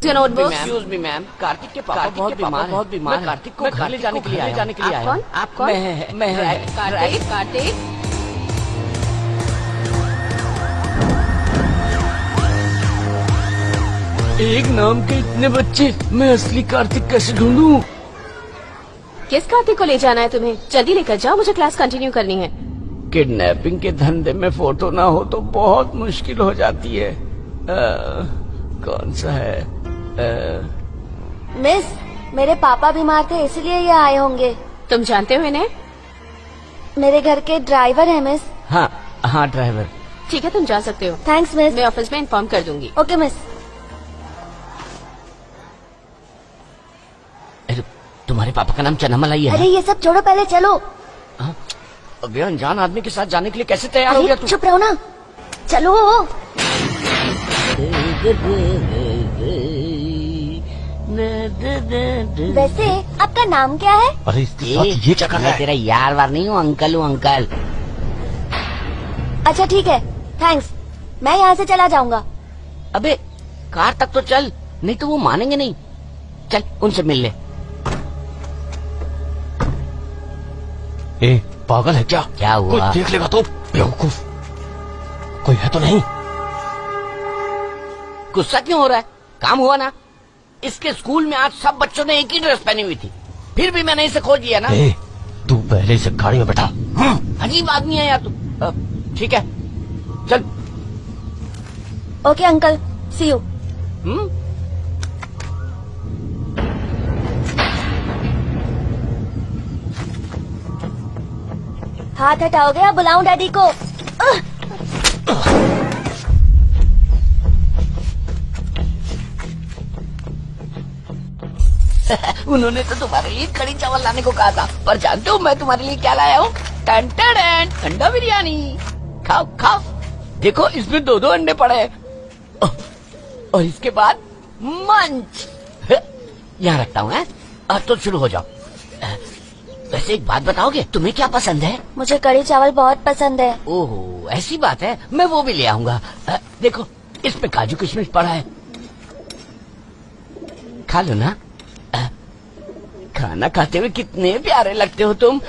Notebook. Excuse me ma'am, Kartik के पापा बहुत बीमार हैं। कार्तिक को घर ले जाने के लिए आया हूँ। आप कौन? मैं कार्तिक। एक नाम के इतने बच्चे, मैं असली कार्तिक कैसे ढूंढूं? किस कार्तिक को ले जाना है तुम्हें? जल्दी लेकर जाओ, मुझे क्लास कंटिन्यू करनी है। किडनैपिंग के धंधे में फोटो ना हो तो बहुत मुश्किल हो जाती है। कौन सा है? मिस, मेरे पापा बीमार थे इसलिए ये आए होंगे। तुम जानते हो इन्हें? मेरे घर के ड्राइवर है मिस। हाँ ड्राइवर। ठीक है, तुम जा सकते हो। Thanks miss. मैं ऑफिस में इन्फॉर्म कर दूंगी। Okay miss. तुम्हारे पापा का नाम चनामलाई है? अरे ये सब छोड़ो, पहले चलो। अबे अनजान आदमी के साथ जाने के लिए कैसे तैयार हो गया तू? चुप रहो ना, चलो। वैसे आपका नाम क्या है? अरे इसके साथ ये क्या कर रहा है? तेरा यार वार नहीं हूँ, अंकल हूँ अंकल। अच्छा ठीक है, थैंक्स। मैं यहाँ से चला जाऊंगा। अबे कार तक तो चल, नहीं तो वो मानेंगे नहीं। चल उनसे मिल ले। ए, पागल है क्या? क्या हुआ? कोई देख लेगा तो? बेवकूफ, कोई है तो नहीं? गुस्सा क्यों हो रहा है? काम हुआ ना। इसके स्कूल में आज सब बच्चों ने एक ही ड्रेस पहनी हुई थी, फिर भी मैंने इसे खोज लिया ना। ए, तू पहले इसे गाड़ी में बैठा। अजीब आदमी है यार तू। ठीक है चल। Okay uncle, see you. हाथ हटाओगे या बुलाऊं डैडी को? उन्होंने तो तुम्हारे लिए कड़ी चावल लाने को कहा था, पर जानते हो मैं तुम्हारे लिए क्या लाया हूँ? ठंडा बिरयानी। खाओ खाओ। देखो इसमें 2 अंडे पड़े हैं। और इसके बाद मंच। यहाँ रखता हूँ। तो शुरू हो जाओ। वैसे एक बात बताओगे, तुम्हें क्या पसंद है? मुझे कड़ी चावल बहुत पसंद है। ओहो ऐसी बात है, मैं वो भी ले आऊंगा। देखो इसमें काजू किशमिश पड़ा है, खा लो ना। खाना खाते हुए कितने प्यारे लगते हो तुम।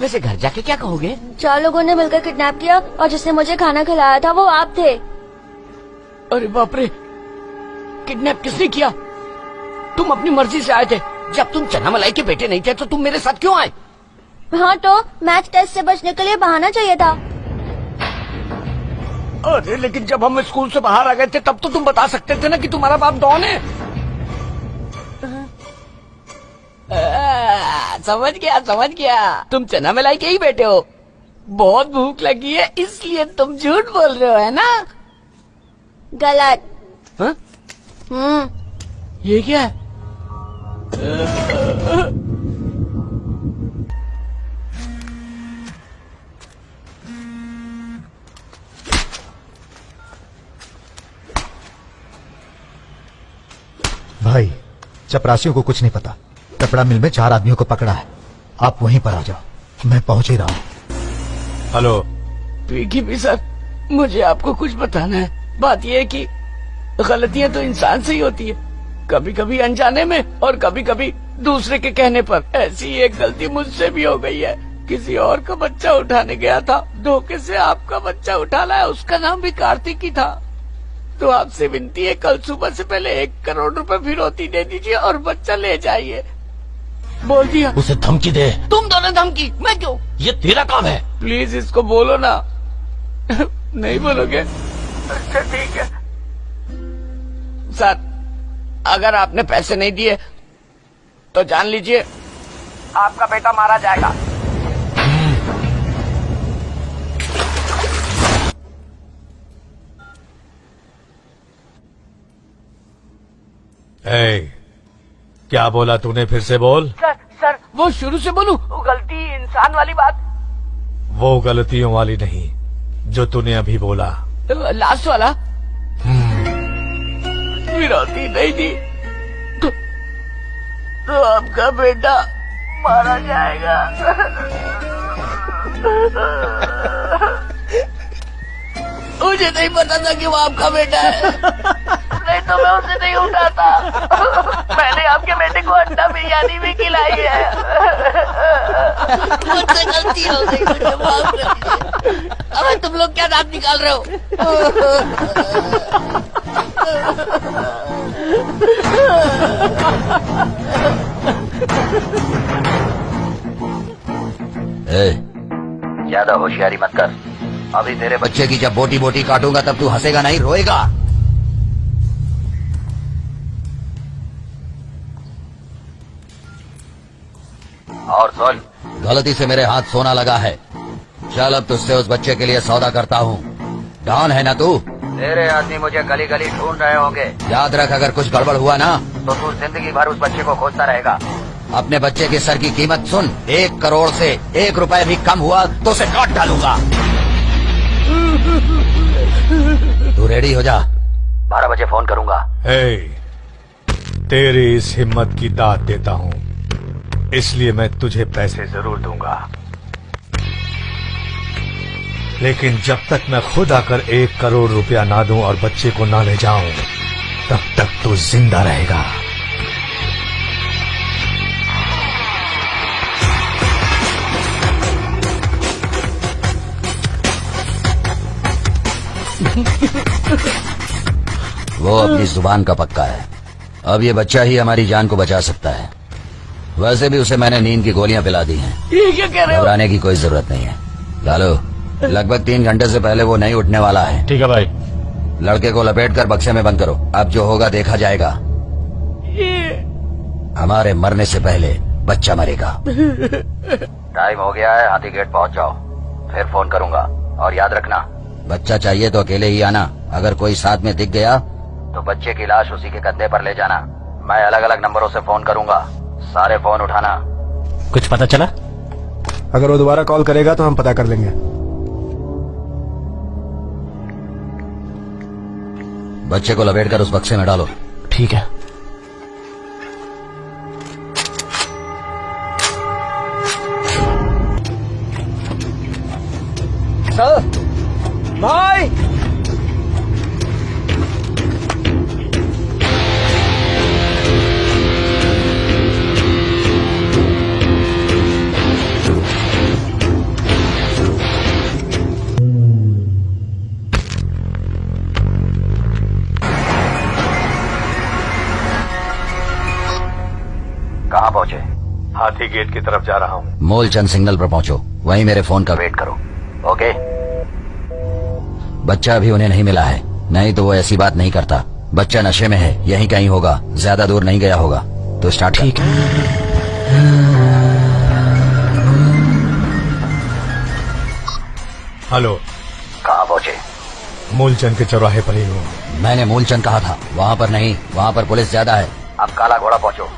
वैसे घर जाके क्या कहोगे? 4 लोगों ने मिलकर किडनैप किया और जिसने मुझे खाना खिलाया था वो आप थे। अरे बाप रे, किडनैप किसने किया? तुम अपनी मर्जी से आए थे। जब तुम चनामलाई के बेटे नहीं थे तो तुम मेरे साथ क्यों आए? हाँ तो मैथ टेस्ट से बचने के लिए बहाना चाहिए था। अरे लेकिन जब हम स्कूल से बाहर आ गए थे तब तो तुम बता सकते थे ना कि तुम्हारा बाप डॉन है। समझ गया तुम चनामलाई के ही बेटे हो। बहुत भूख लगी है इसलिए तुम झूठ बोल रहे हो, है ना? गलत। हाँ? ये क्या है? भाई, चपरासियों को कुछ नहीं पता। कपड़ा मिल में 4 आदमियों को पकड़ा है। आप वहीं पर आ जाओ, मैं पहुंच ही रहा हूँ। हेलो पीकी सर, मुझे आपको कुछ बताना है। बात यह है कि गलतियां तो इंसान से ही होती है, कभी कभी अनजाने में और कभी कभी दूसरे के कहने पर। ऐसी एक गलती मुझसे भी हो गई है। किसी और का बच्चा उठाने गया था, धोखे से आपका बच्चा उठा लाया। उसका नाम भी कार्तिक ही था। तो आपसे विनती है, कल सुबह से पहले 1 करोड़ रुपए फिरौती दे दीजिए और बच्चा ले जाइए। बोल दिया। उसे धमकी दे। तुम दोनों धमकी? मैं क्यों? ये तेरा काम है। प्लीज इसको बोलो ना। नहीं बोलोगे? अच्छा ठीक है सर, अगर आपने पैसे नहीं दिए तो जान लीजिए आपका बेटा मारा जाएगा। क्या बोला तूने? फिर से बोल। सर वो शुरू से बोलूं? गलती इंसान वाली बात। वो गलतियों वाली नहीं जो तूने अभी बोला। लास्ट वाला? फिरौती नहीं दी तो आपका बेटा मारा जाएगा। मुझे नहीं पता था कि वो आपका बेटा है। नहीं तो मैं उसे नहीं उठाता। मैंने आपके बेटे को अंडा बिरयानी भी खिलाई है। मुझसे गलती हो गई, मुझे माफ कर दीजिए। अब तुम लोग क्या दांत निकाल रहे हो? ज्यादा होशियारी मत कर। अभी तेरे बच्चे की जब बोटी बोटी काटूंगा तब तू हंसेगा नहीं, रोएगा। और सुन, गलती से मेरे हाथ सोना लगा है। चल अब तुझसे उस बच्चे के लिए सौदा करता हूँ। डॉन है ना तू? तेरे आदमी मुझे गली गली ढूंढ रहे होंगे। याद रख, अगर कुछ गड़बड़ हुआ ना तो तू जिंदगी भर उस बच्चे को खोजता रहेगा। अपने बच्चे के सर की कीमत सुन, 1 करोड़ से 1 रुपए भी कम हुआ तो उसे काट डालूंगा। तू रेडी हो जा, 12 बजे फोन करूंगा। तेरी इस हिम्मत की दाद देता हूँ, इसलिए मैं तुझे पैसे जरूर दूंगा, लेकिन जब तक मैं खुद आकर 1 करोड़ रुपया ना दूं और बच्चे को ना ले जाऊं, तब तक तू जिंदा रहेगा। वो अपनी जुबान का पक्का है। अब ये बच्चा ही हमारी जान को बचा सकता है। वैसे भी उसे मैंने नींद की गोलियां पिला दी हैं। ये क्या कह रहे हो? घबराने की कोई जरूरत नहीं है। लालो, लगभग 3 घंटे से पहले वो नहीं उठने वाला है। ठीक है भाई। लड़के को लपेटकर बक्से में बंद करो। अब जो होगा देखा जाएगा। हमारे मरने से पहले बच्चा मरेगा। टाइम हो गया है, हाथी गेट पहुंच जाओ, फिर फोन करूंगा। और याद रखना, बच्चा चाहिए तो अकेले ही आना। अगर कोई साथ में दिख गया तो बच्चे की लाश उसी के कंधे पर ले जाना। मैं अलग अलग नंबरों से फोन करूंगा, सारे फोन उठाना। कुछ पता चला? अगर वो दोबारा कॉल करेगा तो हम पता कर लेंगे। बच्चे को लपेटकर उस बक्से में डालो। ठीक है। भाई, कहाँ पहुँचे? हाथी गेट की तरफ जा रहा हूँ। मूलचंद सिग्नल पर पहुंचो, वहीं मेरे फोन का वेट करो। ओके? बच्चा अभी उन्हें नहीं मिला है, नहीं तो वो ऐसी बात नहीं करता। बच्चा नशे में है, यहीं कहीं होगा, ज्यादा दूर नहीं गया होगा। तो स्टार्ट ठीक है। हेलो, कहाँ पहुँचे? मूलचंद के चौराहे पर ही हूँ। मैंने मूलचंद कहा था, वहाँ पर नहीं, वहाँ पर पुलिस ज्यादा है। अब काला घोड़ा पहुँचो।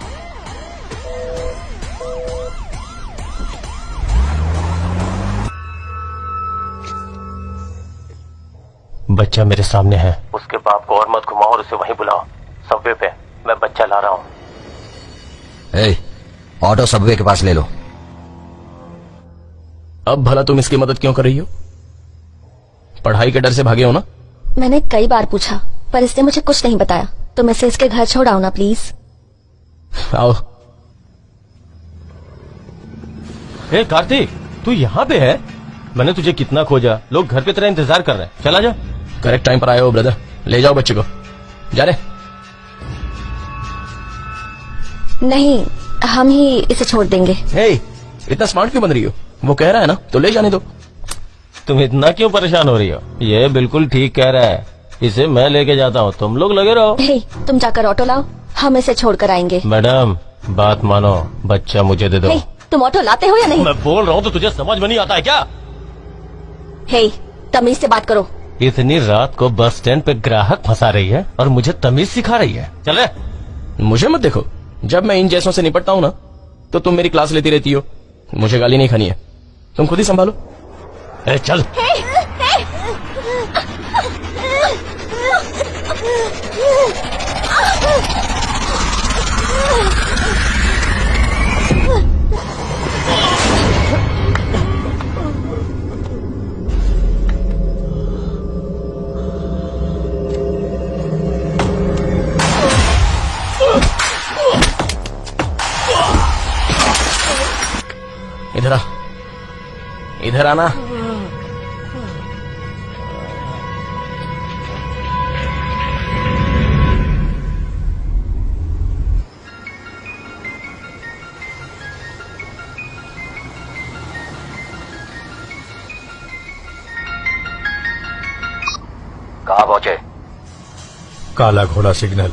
बच्चा मेरे सामने है। उसके बाप को और मत घुमाओ और उसे वहीं बुलाओ। सबवे पे मैं बच्चा ला रहा हूँ। ऑटो सबवे के पास ले लो। अब भला तुम इसकी मदद क्यों कर रही हो? पढ़ाई के डर से भागे हो ना? मैंने कई बार पूछा पर इसने मुझे कुछ नहीं बताया, तो मैं इसे इसके घर छोड़ाऊं ना प्लीज। आओ। कार्तिक, तू यहाँ पे है? मैंने तुझे कितना खोजा, लोग घर पे तेरा इंतजार कर रहे हैं। चला जा। करेक्ट टाइम पर आए हो ब्रदर, ले जाओ बच्चे को। जा रहे? नहीं, हम ही इसे छोड़ देंगे। इतना स्मार्ट क्यों बन रही हो? वो कह रहा है ना, तो ले जाने दो। तुम इतना क्यों परेशान हो रही हो? ये बिल्कुल ठीक कह रहा है, इसे मैं लेके जाता हूँ, तुम लोग लगे रहो। तुम जाकर ऑटो लाओ, हम इसे छोड़ कर आएंगे। मैडम बात मानो, बच्चा मुझे दे दो। तुम ऑटो लाते हो या नहीं? मैं बोल रहा हूँ तो तुझे समझ में नहीं आता है क्या? तमीज से बात करो। इतनी रात को बस स्टैंड पे ग्राहक फंसा रही है और मुझे तमीज सिखा रही है। चले। मुझे मत देखो, जब मैं इन जैसों से निपटता हूँ ना तो तुम मेरी क्लास लेती रहती हो। मुझे गाली नहीं खानी है, तुम खुद ही संभालो। चल। इधर आना। कहाँ पहुंचे? काला घोड़ा सिग्नल।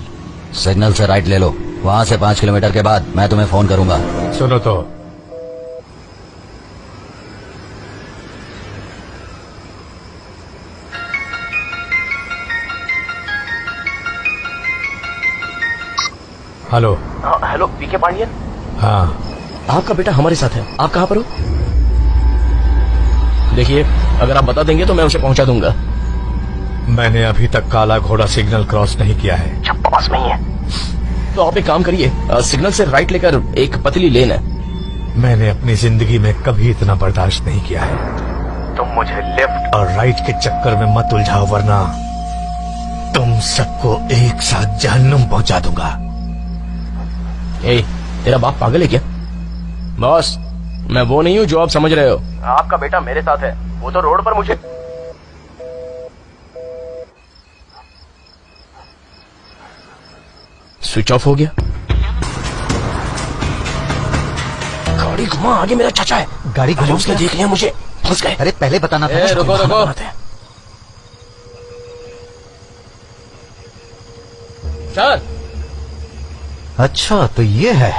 सिग्नल से राइट ले लो, वहाँ से 5 किलोमीटर के बाद मैं तुम्हें फोन करूंगा। सुनो तो, हेलो। हेलो पीके पांडियन, हाँ, आपका बेटा हमारे साथ है। आप कहाँ पर हो? देखिए, अगर आप बता देंगे तो मैं उसे पहुंचा दूंगा। मैंने अभी तक काला घोड़ा सिग्नल क्रॉस नहीं किया है। अच्छा, पास में ही है। तो आप एक काम करिए, सिग्नल से राइट लेकर एक पतली लेन है। मैंने अपनी जिंदगी में कभी इतना बर्दाश्त नहीं किया है। तुम मुझे लेफ्ट और राइट के चक्कर में मत उलझाओ, वरना तुम सबको एक साथ जहन्नुम पहुंचा दूंगा। ए, तेरा बाप पागल है क्या? बॉस, मैं वो नहीं हूँ जो आप समझ रहे हो। आपका बेटा मेरे साथ है, वो तो रोड पर मुझे। स्विच ऑफ हो गया। गाड़ी घुमा, आगे मेरा चाचा है। गाड़ी अरे घुमा, उसने देख लिया मुझे, फंस गए। अरे पहले बताना था। रुको रुको। सर, अच्छा तो ये है।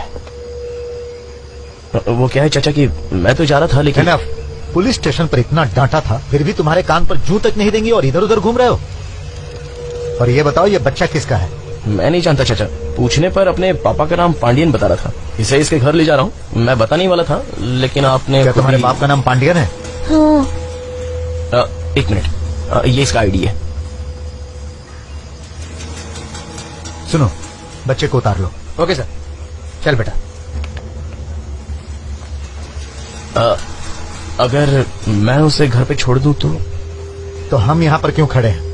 वो क्या है चाचा कि मैं तो जा रहा था लेकिन एनफ, पुलिस स्टेशन पर इतना डांटा था, फिर भी तुम्हारे कान पर जूं तक नहीं देंगी और इधर उधर घूम रहे हो। और ये बताओ, ये बच्चा किसका है? मैं नहीं जानता चाचा। पूछने पर अपने पापा का नाम पांडियन बता रहा था। इसे इसके घर ले जा रहा हूँ। मैं बता नहीं वाला था, लेकिन आपने क्या तुम्हारे बाप का नाम पांडियन है? एक मिनट, ये इसका आईडी है। सुनो, बच्चे को उतार लो। Okay sir. चल बेटा। अगर मैं उसे घर पे छोड़ दूं तो हम यहाँ पर क्यों खड़े हैं?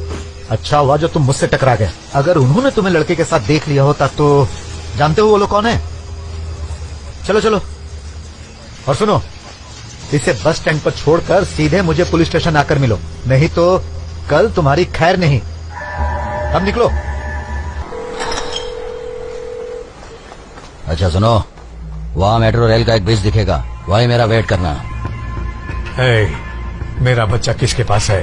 अच्छा हुआ जो तुम मुझसे टकरा गए। अगर उन्होंने तुम्हें लड़के के साथ देख लिया होता तो जानते हो वो लोग कौन है? चलो चलो। और सुनो, इसे बस स्टैंड पर छोड़कर सीधे मुझे पुलिस स्टेशन आकर मिलो, नहीं तो कल तुम्हारी खैर नहीं। अब निकलो। अच्छा सुनो, वहाँ मेट्रो रेल का एक ब्रिज दिखेगा, वहीं मेरा वेट करना। मेरा बच्चा किसके पास है?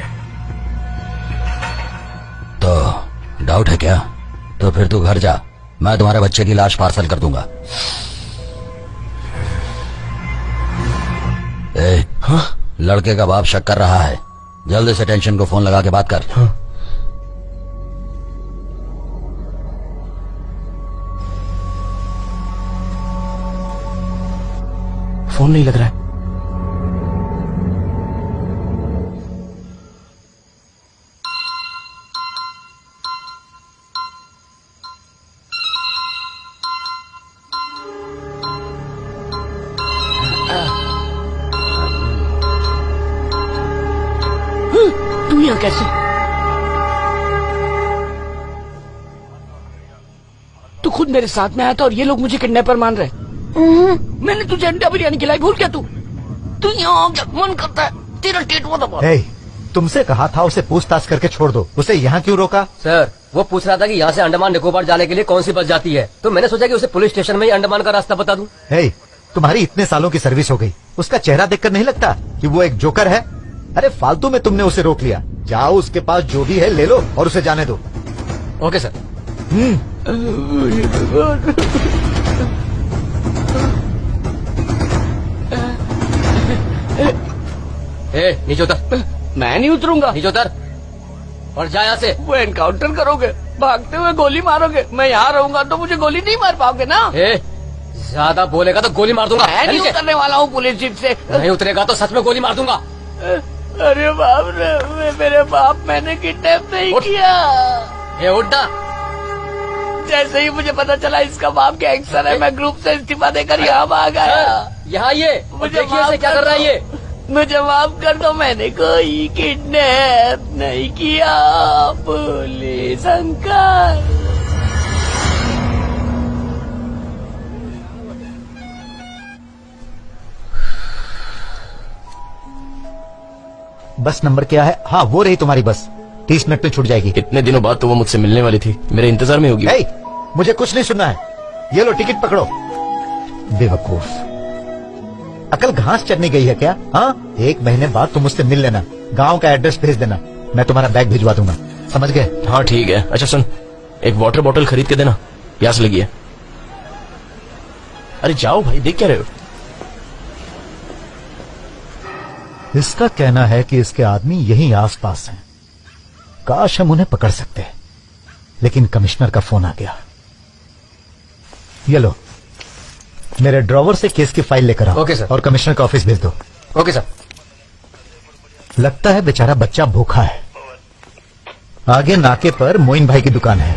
तो डाउट है क्या? तो फिर तू घर जा, मैं तुम्हारे बच्चे की लाश पार्सल कर दूंगा। हाँ? लड़के का बाप शक कर रहा है, जल्दी से टेंशन को फोन लगा के बात कर। हाँ? फोन नहीं लग रहा है। तू यहाँ कैसे? तू खुद मेरे साथ में आया था और ये लोग मुझे किडनैपर मान रहे। मैंने तुझे अंडा बिरयानी खिलाई, भूल गया तू? तू यहाँ आ गया, मन करता है तेरा टेटवा दबा। तुमसे कहा था उसे पूछताछ करके छोड़ दो, उसे यहाँ क्यों रोका? सर, वो पूछ रहा था कि यहाँ से अंडमान निकोबार जाने के लिए कौन सी बस जाती है, तो मैंने सोचा कि उसे पुलिस स्टेशन में ही अंडमान का रास्ता बता दूं। तुम्हारी इतने सालों की सर्विस हो गई, उसका चेहरा देखकर नहीं लगता कि वो एक जोकर है? अरे फालतू में तुमने उसे रोक लिया। जाओ, उसके पास जो भी है ले लो और उसे जाने दो। Okay sir. नीचे उतर। मैं नहीं उतरूंगा। नीचे उतर और जा यहाँ से। वो एनकाउंटर करोगे, भागते हुए गोली मारोगे। मैं यहाँ रहूंगा तो मुझे गोली नहीं मार पाओगे ना? ज्यादा बोलेगा तो गोली मार दूंगा। मैं नहीं उतरने वाला हूँ पुलिस जीप से। नहीं उतरेगा तो सच में गोली मार दूंगा। अरे बाप रे, मेरे बाप, मैंने किडनैप नहीं किया। उठ ना। जैसे ही मुझे पता चला इसका बाप गैंगस्टर है, मैं ग्रुप से इस्तीफा देकर यहाँ भाग आया। यहाँ ये मुझे देखिए क्या कर रहा है ये। मुझे माफ कर दो, मैंने कोई किडनैप नहीं किया पुलिस अंकल। बस नंबर क्या है? हाँ, वो रही तुम्हारी बस, 30 मिनट में छूट जाएगी। इतने दिनों बाद तो वो मुझसे मिलने वाली थी, मेरे इंतजार में होगी। हे, मुझे कुछ नहीं सुनना है, ये लो टिकट पकड़ो। बेवकूफ, अकल घास चरने गई है क्या? हाँ, 1 महीने बाद तुम मुझसे मिल लेना, गांव का एड्रेस भेज देना, मैं तुम्हारा बैग भिजवा दूंगा, समझ गए? हाँ ठीक है। अच्छा सुन, एक वाटर बॉटल खरीद के देना, प्यास लगी है। अरे जाओ भाई, देख क्या रहे हो? इसका कहना है कि इसके आदमी यहीं आसपास हैं। काश हम उन्हें पकड़ सकते, लेकिन कमिश्नर का फोन आ गया। ये लो, मेरे ड्रॉवर से केस की फाइल लेकर आओ। Okay sir. और कमिश्नर का ऑफिस भेज दो। Okay sir. लगता है बेचारा बच्चा भूखा है। आगे नाके पर मोइन भाई की दुकान है,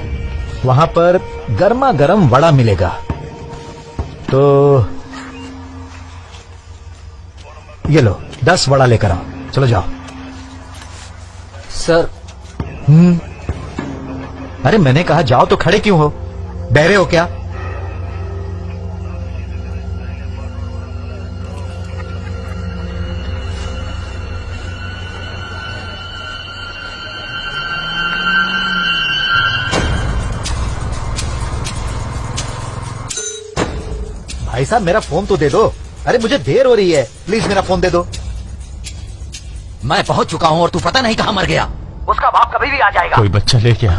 वहां पर गर्मा गर्म वड़ा मिलेगा। तो ये लो, 10 वड़ा लेकर आओ, चलो जाओ। सर अरे मैंने कहा जाओ तो खड़े क्यों हो? बहरे हो क्या? भाई साहब, मेरा फोन तो दे दो। अरे मुझे देर हो रही है, प्लीज मेरा फोन दे दो। मैं पहुंच चुका हूं और तू पता नहीं कहां मर गया। उसका बाप कभी भी आ जाएगा। कोई बच्चा ले गया।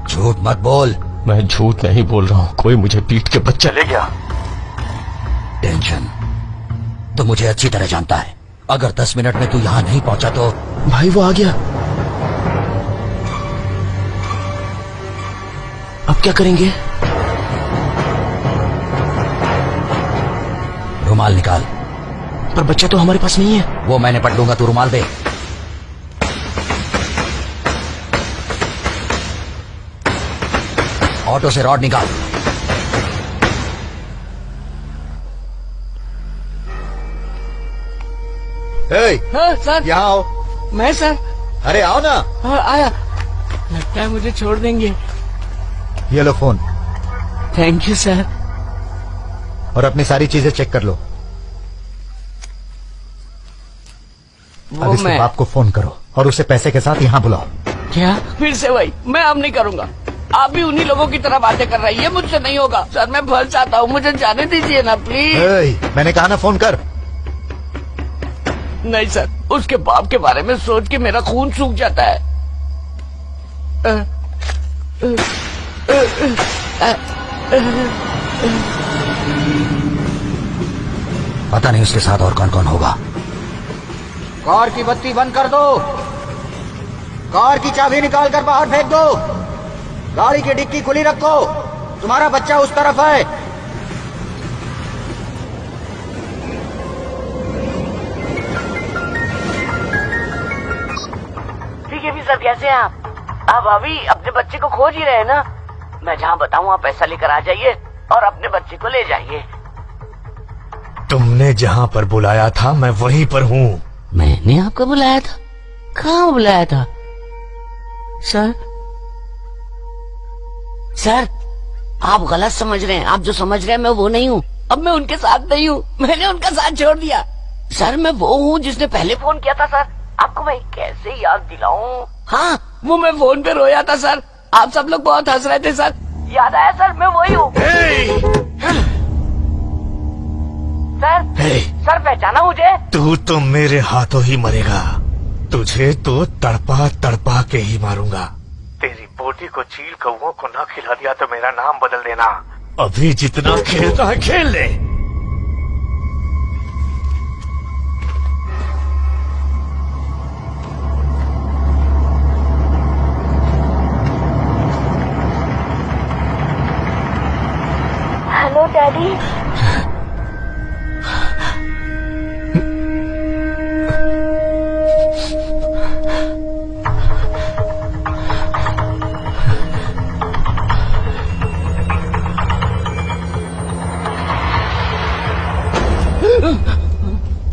झूठ मत बोल। मैं झूठ नहीं बोल रहा हूँ, कोई मुझे पीट के बच्चा ले गया। टेंशन तो मुझे अच्छी तरह जानता है। अगर 10 मिनट में तू यहां नहीं पहुंचा तो भाई वो आ गया, अब क्या करेंगे? रुमाल निकाल। पर बच्चा तो हमारे पास नहीं है। वो मैंने पढ़ लूंगा, तू रुमाल दे। ऑटो से रॉड निकाल। हाँ सर। यहाँ आओ। मैं सर। अरे आओ ना। हाँ आया। लगता है मुझे छोड़ देंगे। ये लो फोन, थैंक यू सर। और अपनी सारी चीजें चेक कर लो। अब वो इसके मैं बाप को फोन करो और उसे पैसे के साथ यहाँ बुलाओ। क्या? फिर से वही? मैं अब नहीं करूँगा। आप भी उन्हीं लोगों की तरह बातें कर रही है, मुझसे नहीं होगा सर। मैं फंस जाता हूँ, मुझे जाने दीजिए ना प्लीज। मैंने कहा ना फोन कर। नहीं सर, उसके बाप के बारे में सोच के मेरा खून सूख जाता है। पता नहीं उसके साथ और कौन कौन होगा। कार की बत्ती बंद कर दो। कार की चाबी निकाल कर बाहर फेंक दो। गाड़ी की डिक्की खुली रखो। तुम्हारा बच्चा उस तरफ है। ठीक है भी सर, कैसे हैं आप अभी अपने बच्चे को खोज ही रहे हैं ना? मैं जहाँ बताऊँ आप पैसा लेकर आ जाइए और अपने बच्चे को ले जाइए। तुमने जहाँ पर बुलाया था मैं वहीं पर हूँ। मैंने आपको बुलाया था? कहाँ बुलाया था सर? सर आप गलत समझ रहे हैं। आप जो समझ रहे हैं मैं वो नहीं हूँ। अब मैं उनके साथ नहीं हूँ, मैंने उनका साथ छोड़ दिया। सर मैं वो हूँ जिसने पहले फोन किया था सर। आपको मैं कैसे याद दिलाऊं? हाँ, वो मैं फोन पे रोया था सर। आप सब लोग बहुत हंस रहे थे सर। याद आया सर, मैं वही हूँ। सर पहचाना मुझे? तू तो मेरे हाथों ही मरेगा। तुझे तो तड़पा तड़पा के ही मारूंगा। तेरी बोटी को चील कौओं को ना खिला दिया तो मेरा नाम बदल देना। अभी जितना खेलता है खेल ले। Hello daddy.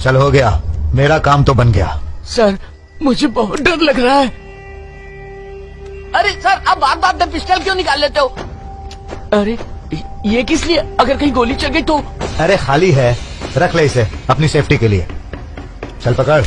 चल हो गया, मेरा काम तो बन गया। सर मुझे बहुत डर लग रहा है। अरे सर आप बार बार में पिस्टल क्यों निकाल लेते हो? अरे ये किस लिए? अगर कहीं गोली चल गई तो? अरे खाली है, रख ले इसे अपनी सेफ्टी के लिए। चल पकड़।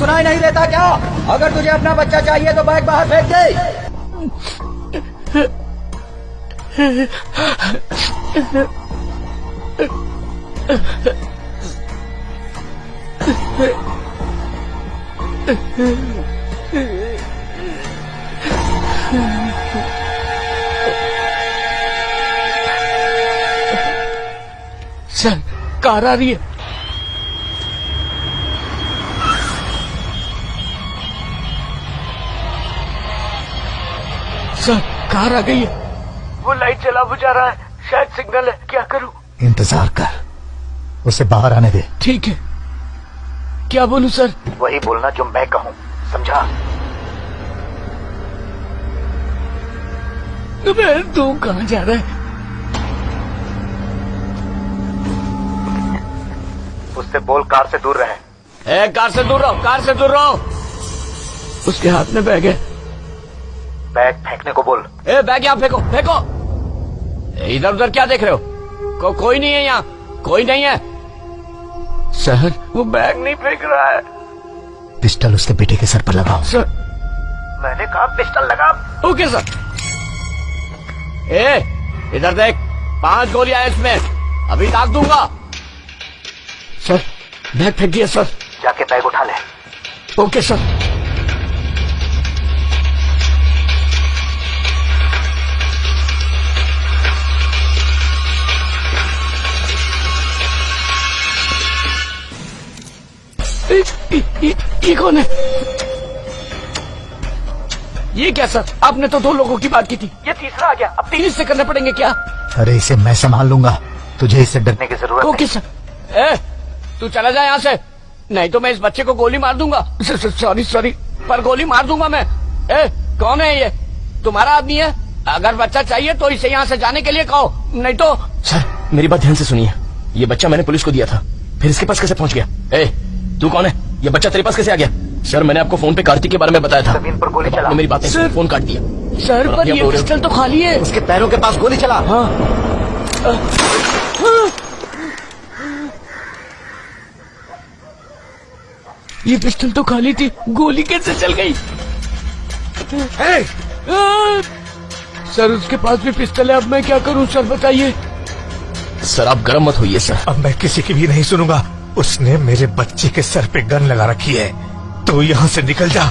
सुनाई नहीं देता क्या? अगर तुझे अपना बच्चा चाहिए तो बैग बाहर फेंक दे। सर कार आ रही है। सर कार आ गई है। वो लाइट जला बुझा रहा है, शायद सिग्नल है। क्या करूं? इंतजार कर, उसे बाहर आने दे। ठीक है। क्या बोलूं सर? वही बोलना जो मैं कहूँ, समझा? तू कहाँ जा रहा है? उससे बोल कार से दूर रहे। ए, कार से दूर रहो, कार से दूर रहो। उसके हाथ में बैग है। बैग फेंकने को बोल। ए, बैग यहाँ फेंको, फेंको। इधर उधर क्या देख रहे हो? कोई नहीं है यहाँ, कोई नहीं है। सर वो बैग नहीं फेंक रहा है। पिस्टल उसके बेटे के सर पर लगाओ। सर मैंने कहा पिस्टल लगा। Okay sir. ए, इधर देख, 5 गोलियां हैं इसमें, अभी दाग दूंगा। सर बैग फेंक दिया सर। जाके बैग उठा ले। Okay sir. ये कौन है? ये क्या सर? आपने तो 2 लोगों की बात की थी, ये तीसरा आ गया। अब 3 हिस्से करने पड़ेंगे क्या? अरे इसे मैं संभाल लूंगा, तुझे इससे डरने की जरूरत ओके सर। ए, तू चला जा यहाँ से, नहीं तो मैं इस बच्चे को गोली मार दूंगा। सॉरी, पर गोली मार दूंगा मैं। ए, कौन है ये? तुम्हारा आदमी है? अगर बच्चा चाहिए तो इसे यहाँ से जाने के लिए कहो, नहीं तो। सर मेरी बात ध्यान से सुनिए, ये बच्चा मैंने पुलिस को दिया था, फिर इसके पास कैसे पहुंच गया? ए, तू कौन है? ये बच्चा तेरे पास कैसे आ गया? सर मैंने आपको फोन पे कार्तिक के बारे में बताया था। जमीन पर गोली चला। आपने मेरी बात नहीं सुनी, फोन काट दिया। सर पर ये पिस्टल तो खाली है। उसके पैरों के पास गोली चला। हाँ। ये पिस्टल तो खाली थी, गोली कैसे चल गई? सर उसके पास भी पिस्टल है, अब मैं क्या करूं सर बताइए। सर आप गर्म मत होइए सर। अब मैं किसी की भी नहीं सुनूंगा। उसने मेरे बच्चे के सर पे गन लगा रखी है, तो यहाँ से निकल जा,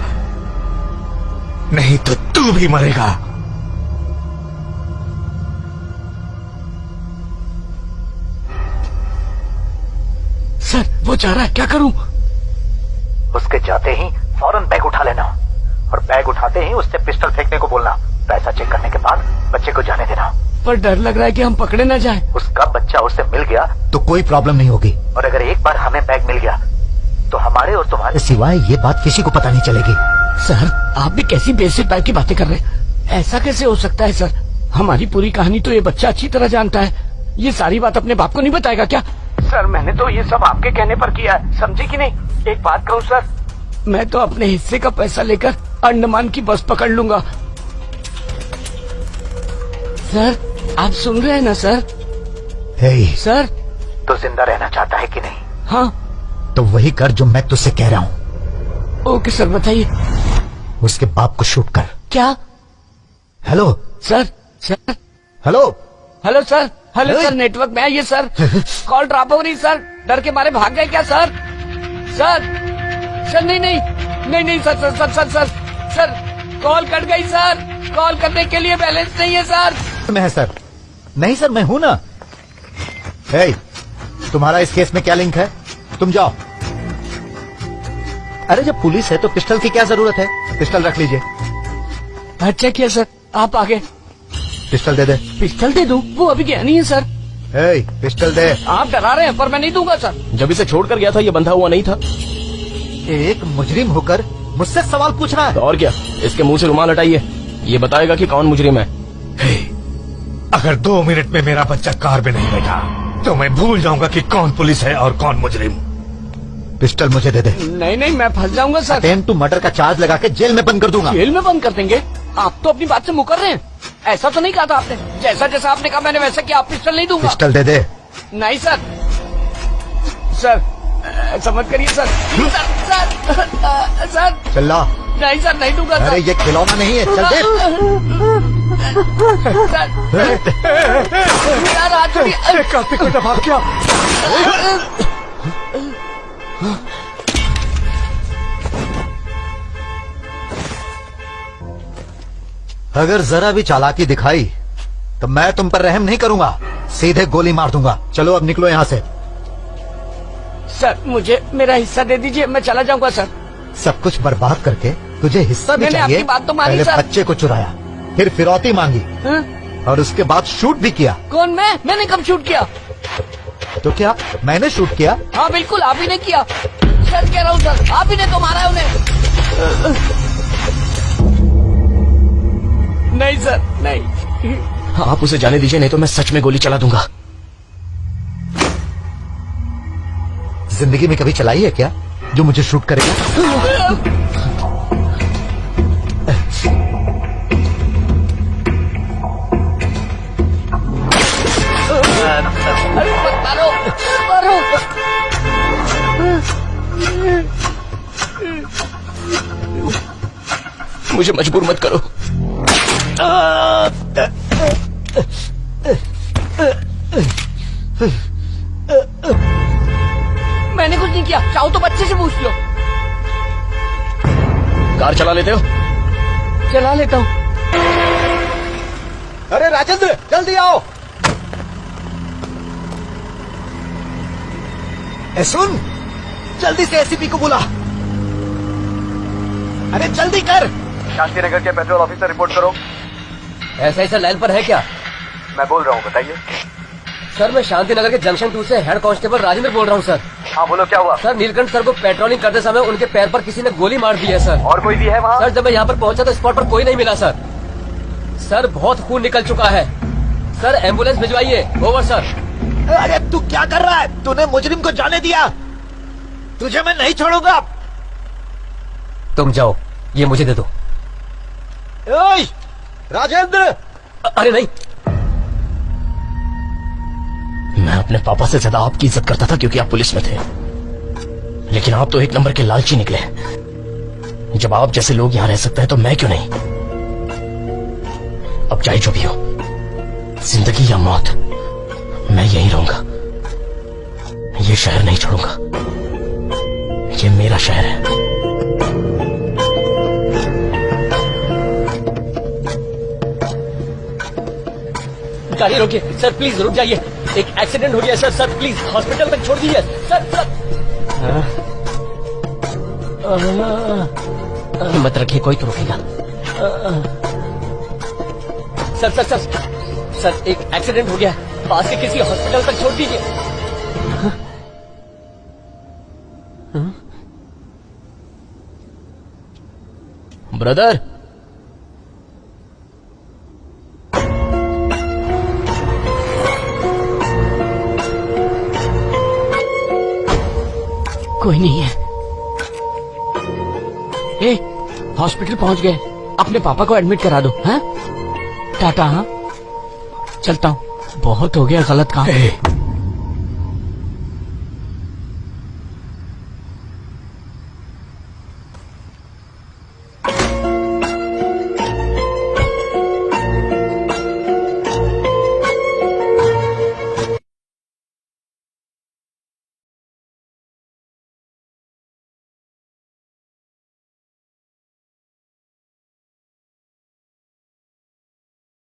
नहीं तो तू भी मरेगा। सर वो जा रहा है, क्या करूं? उसके जाते ही फौरन बैग उठा लेना, और बैग उठाते ही उससे पिस्टल फेंकने को बोलना। पैसा चेक करने के बाद बच्चे को जाने देना। पर डर लग रहा है कि हम पकड़े ना जाएं। उसका बच्चा उससे मिल गया तो कोई प्रॉब्लम नहीं होगी, और अगर एक बार हमें बैग मिल गया तो हमारे और तुम्हारे सिवाय ये बात किसी को पता नहीं चलेगी। सर आप भी कैसी बेसिक टाइप की बातें कर रहे हैं? ऐसा कैसे हो सकता है सर? हमारी पूरी कहानी तो ये बच्चा अच्छी तरह जानता है। ये सारी बात अपने बाप को नहीं बताएगा क्या? सर मैंने तो ये सब आपके कहने पर किया है, समझे कि नहीं? एक बात कहूँ सर, मैं तो अपने हिस्से का पैसा लेकर अंडमान की बस पकड़ लूंगा। सर आप सुन रहे हैं ना सर? सर तो जिंदा रहना चाहता है कि नहीं? हाँ। तो वही कर जो मैं तुझसे कह रहा हूँ। ओके सर बताइए। उसके बाप को शूट कर। क्या? Hello sir. Sir hello hello sir. Hello sir, network में आइए सर। कॉल ड्रॉप हो रही सर, डर के मारे भाग गए क्या सर? सर सर नहीं sir sir sir sir sir sir call cut गई सर। कॉल करने के लिए बैलेंस नहीं है सर। मैं है सर। नहीं सर मैं हूं ना। तुम्हारा इस केस में क्या लिंक है? तुम जाओ। अरे जब पुलिस है तो पिस्टल की क्या जरूरत है? पिस्टल रख लीजिए। अच्छा किया सर, आप आगे। पिस्टल दे दे। पिस्टल दे दूं? वो अभी गया नहीं है सर। पिस्टल दे। आप डरा रहे हैं पर मैं नहीं दूंगा सर। जब इसे छोड़कर गया था ये बंधा हुआ नहीं था। एक मुजरिम होकर मुझसे सवाल पूछ रहा है। तो और क्या, इसके मुंह से रुमाल हटाइए, ये बताएगा कि कौन मुजरिम है। अगर 2 मिनट में मेरा बच्चा कार में नहीं बैठा तो मैं भूल जाऊंगा कि कौन पुलिस है और कौन मुजरिम। पिस्टल मुझे दे दे। नहीं मैं फंस जाऊंगा सर। अटेम्प्ट टू मर्डर का चार्ज लगा के जेल में बंद कर दूंगा। जेल में बंद कर देंगे? आप तो अपनी बात से मुकर रहे हैं। ऐसा तो नहीं कहा था आपने। जैसा जैसा आपने कहा मैंने वैसा किया। आप पिस्टल नहीं दूंगा। पिस्टल दे दे। नहीं सर। सर ऐसा मत करिए सर। सर चल्ला नहीं सर, नहीं दूंगा अरे सर। ये खिलौना नहीं है, चल दे। यार हाथ छोड़िए। कार्तिक बेटा भाग क्या? अगर जरा भी चालाकी दिखाई तो मैं तुम पर रहम नहीं करूंगा, सीधे गोली मार दूंगा। चलो अब निकलो यहाँ से। सर मुझे मेरा हिस्सा दे दीजिए, मैं चला जाऊंगा सर। सब कुछ बर्बाद करके तुझे हिस्सा भी मैंने चाहिए? आपकी बात तो मानी पहले सर। बच्चे को चुराया, फिर फिरौती मांगी हाँ? और उसके बाद शूट भी किया। कौन मैंने कब शूट किया? तो क्या मैंने शूट किया? हाँ बिल्कुल, आप ही ने किया। सर कह रहा हूँ सर, आप ही ने तो मारा है उन्हें। नहीं सर नहीं। आप उसे जाने दीजिए, नहीं तो मैं सच में गोली चला दूंगा। जिंदगी में कभी चलाई है क्या जो मुझे शूट करेगा? अरे मत मारो, मारो। मुझे मजबूर मत करो। मैंने कुछ नहीं किया, चाहो तो बच्चे से पूछ लो। कार चला लेते हो? चला लेता हूँ। अरे राजेंद्र जल्दी आओ। सुन, जल्दी से एसीपी को बुला। अरे जल्दी कर। शांतिनगर के पेट्रोल ऑफिसर रिपोर्ट करो। ऐसा ऐसा लाइन पर है क्या? मैं बोल रहा हूँ, बताइए। सर मैं शांतिनगर के जंक्शन 2 से हेड कांस्टेबल राजेंद्र बोल रहा हूँ सर। हाँ बोलो, क्या हुआ? सर नीलकंठ सर को पेट्रोलिंग करते समय उनके पैर पर किसी ने गोली मार दी है सर। और कोई भी है वहाँ? सर जब मैं यहाँ पर पहुंचा तो स्पॉट पर कोई नहीं मिला सर। सर बहुत खून निकल चुका है सर, एम्बुलेंस भिजवाइए। Over sir. अरे तू क्या कर रहा है? तूने मुजरिम को जाने दिया, तुझे मैं नहीं छोड़ूंगा। तुम जाओ, ये मुझे दे दो। ओए, राजेंद्र। अरे नहीं, मैं अपने पापा से ज्यादा आपकी इज्जत करता था क्योंकि आप पुलिस में थे, लेकिन आप तो एक नंबर के लालची निकले। जब आप जैसे लोग यहाँ रह सकते हैं तो मैं क्यों नहीं? अब चाहे जो भी हो, जिंदगी या मौत, मैं यहीं रहूंगा। ये शहर नहीं छोड़ूंगा, ये मेरा शहर है। गाड़ी रोकिए सर, प्लीज रुक जाइए। एक एक्सीडेंट हो गया सर। सर प्लीज हॉस्पिटल तक छोड़ दीजिए सर। हिम्मत रखिए, कोई तो रोकेगा। सर सर सर सर एक एक्सीडेंट हो गया, पास के किसी हॉस्पिटल तक छोड़ दीजिए। ब्रदर, कोई नहीं है। ए, हॉस्पिटल पहुंच गए, अपने पापा को एडमिट करा दो। हाँ टाटा। हाँ चलता हूँ, बहुत हो गया गलत काम।